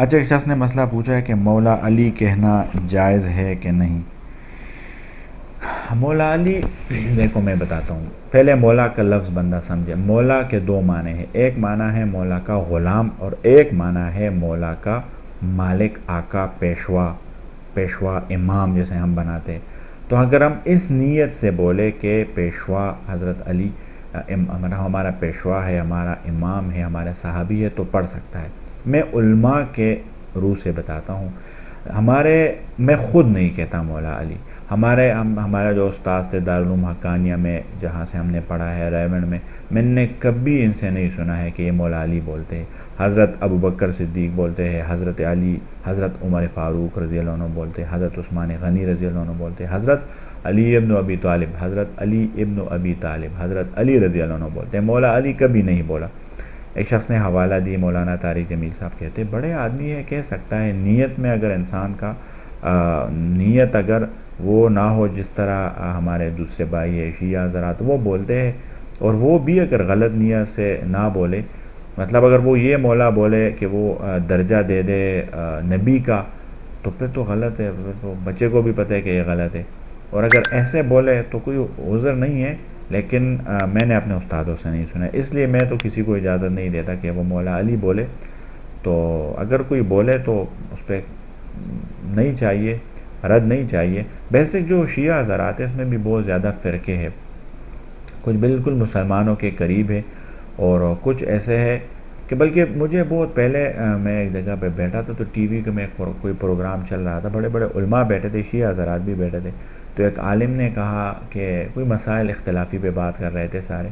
اچھا، ایک شخص نے مسئلہ پوچھا ہے کہ مولا علی کہنا جائز ہے کہ نہیں. مولا علی، دیکھو میں بتاتا ہوں. پہلے مولا کا لفظ بندہ سمجھے. مولا کے دو معنی ہیں. ایک معنی ہے مولا کا غلام، اور ایک معنی ہے مولا کا مالک، آقا، پیشوا امام جیسے ہم بناتے ہیں. تو اگر ہم اس نیت سے بولے کہ پیشوا حضرت علی ہمارا پیشوا ہے، ہمارا امام ہے، ہمارے صحابی ہے، تو پڑھ سکتا ہے. میں علماء کے روح سے بتاتا ہوں. میں خود نہیں کہتا مولا علی. ہمارے جو استاد تھے دارالعلوم حقانیہ میں، جہاں سے ہم نے پڑھا ہے ریونڈ میں نے کبھی ان سے نہیں سنا ہے کہ یہ مولا علی بولتے ہیں. حضرت ابوبکر صدیق بولتے ہیں، حضرت علی، حضرت عمر فاروق رضی اللہ عنہ بولتے ہیں، حضرت عثمان غنی رضی اللہ عنہ بولتے ہیں، حضرت علی ابن ابی طالب، حضرت علی رضی اللہ عنہ بولتے ہیں. مولا علی کبھی نہیں بولا. ایک شخص نے حوالہ دی، مولانا طارق جمیل صاحب کہتے بڑے آدمی ہے، کہہ سکتا ہے. نیت میں اگر انسان کا نیت اگر وہ نہ ہو، جس طرح ہمارے دوسرے بھائی ہے شیعہ حضرات وہ بولتے ہیں، اور وہ بھی اگر غلط نیت سے نہ بولے، مطلب اگر وہ یہ مولا بولے کہ وہ درجہ دے دے نبی کا، تو پھر تو غلط ہے. پھر تو بچے کو بھی پتہ ہے کہ یہ غلط ہے. اور اگر ایسے بولے تو کوئی عذر نہیں ہے، لیکن میں نے اپنے استادوں سے نہیں سنا. اس لیے میں تو کسی کو اجازت نہیں دیتا کہ وہ مولا علی بولے. تو اگر کوئی بولے تو اس پہ نہیں چاہیے، رد نہیں چاہیے. بیسک جو شیعہ حضرات ہیں اس میں بھی بہت زیادہ فرقے ہیں. کچھ بالکل مسلمانوں کے قریب ہے، اور کچھ ایسے ہے کہ بلکہ مجھے بہت پہلے میں ایک جگہ پہ بیٹھا تھا، تو ٹی وی میں کوئی پروگرام چل رہا تھا، بڑے بڑے علماء بیٹھے تھے، شیعہ حضرات بھی بیٹھے تھے. تو ایک عالم نے کہا کہ کوئی مسائل اختلافی پہ بات کر رہے تھے سارے،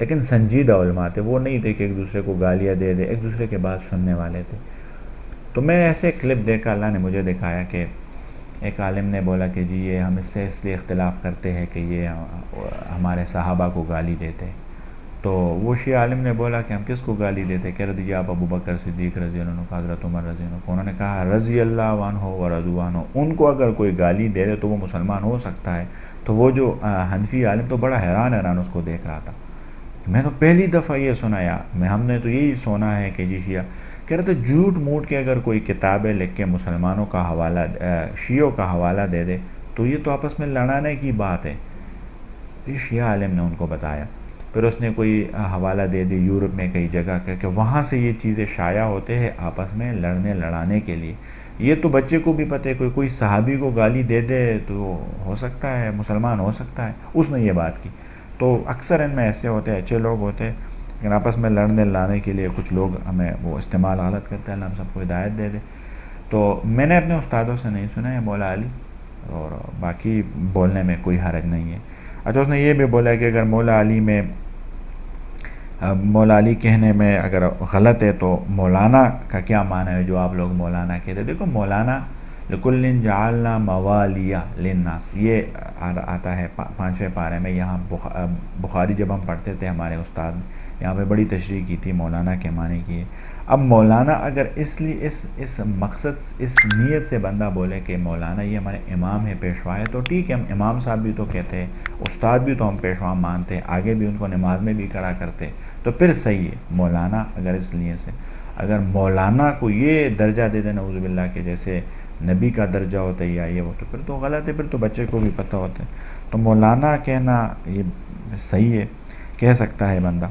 لیکن سنجیدہ علماء تھے، وہ نہیں تھے کہ ایک دوسرے کو گالیاں دے دے، ایک دوسرے کے بات سننے والے تھے. تو میں ایسے کلپ دیکھا، اللہ نے مجھے دکھایا کہ ایک عالم نے بولا کہ جی یہ ہم اس لیے اختلاف کرتے ہیں کہ یہ ہمارے صحابہ کو گالی دیتے. تو وہ شیعہ عالم نے بولا کہ ہم کس کو گالی دیتے؟ کہہ رہے جی آپ ابوبکر صدیق رضی اللہ عنہ، حضرت عمر رضی اللہ عنہ. انہوں نے کہا رضی اللہ عنہ و رضوا عنہ، ان کو اگر کوئی گالی دے دے تو وہ مسلمان ہو سکتا ہے. تو وہ جو حنفی عالم تو بڑا حیران اس کو دیکھ رہا تھا. میں تو پہلی دفعہ یہ سنا ہم نے تو یہی سنا ہے کہ جی شیعہ کہہ رہے تھے جھوٹ موٹ کے اگر کوئی کتابیں لکھ کے مسلمانوں کا حوالہ، شیعوں کا حوالہ دے دے تو یہ تو آپس میں لڑانے کی بات ہے. یہ شیعہ عالم نے ان کو بتایا. پھر اس نے کوئی حوالہ دے دی یورپ میں کئی جگہ کہ وہاں سے یہ چیزیں شائع ہوتے ہیں آپس میں لڑانے کے لیے. یہ تو بچے کو بھی پتہ ہے، کوئی صحابی کو گالی دے دے تو ہو سکتا ہے مسلمان ہو سکتا ہے. اس نے یہ بات کی. تو اکثر ان میں ایسے ہوتے ہیں، اچھے لوگ ہوتے ہیں، لیکن آپس میں لڑنے کے لیے کچھ لوگ ہمیں وہ استعمال غلط کرتے ہیں. اللہ ہم سب کو ہدایت دے دے. تو میں نے اپنے استادوں سے نہیں سنا ہے مولا علی، اور باقی بولنے میں کوئی حرج نہیں ہے. اچھا، اس نے یہ بھی بولا کہ اگر مولا علی کہنے میں اگر غلط ہے تو مولانا کا کیا معنی ہے جو آپ لوگ مولانا کہتے ہیں؟ دیکھو مولانا لکل جعلنا موالیہ للناس، یہ آتا ہے 5ویں پارے میں. یہاں بخاری جب ہم پڑھتے تھے ہمارے استاد نے یہاں پہ بڑی تشریح کی تھی مولانا کے معنی کی ہے. اب مولانا اگر اس مقصد، اس نیت سے بندہ بولے کہ مولانا یہ ہمارے امام ہے، پیشوا ہے، تو ٹھیک ہے. ہم امام صاحب بھی تو کہتے ہیں، استاد بھی تو ہم پیشوا مانتے ہیں، آگے بھی ان کو نماز میں بھی کھڑا کرتے، تو پھر صحیح ہے. مولانا اگر اس لیے سے اگر مولانا کو یہ درجہ دے دے نعوذ باللہ کہ جیسے نبی کا درجہ ہوتا ہے یا یہ وہ، تو پھر تو غلط ہے. پھر تو بچے کو بھی پتہ ہوتا ہے. تو مولانا کہنا یہ صحیح ہے، کہہ سکتا ہے بندہ.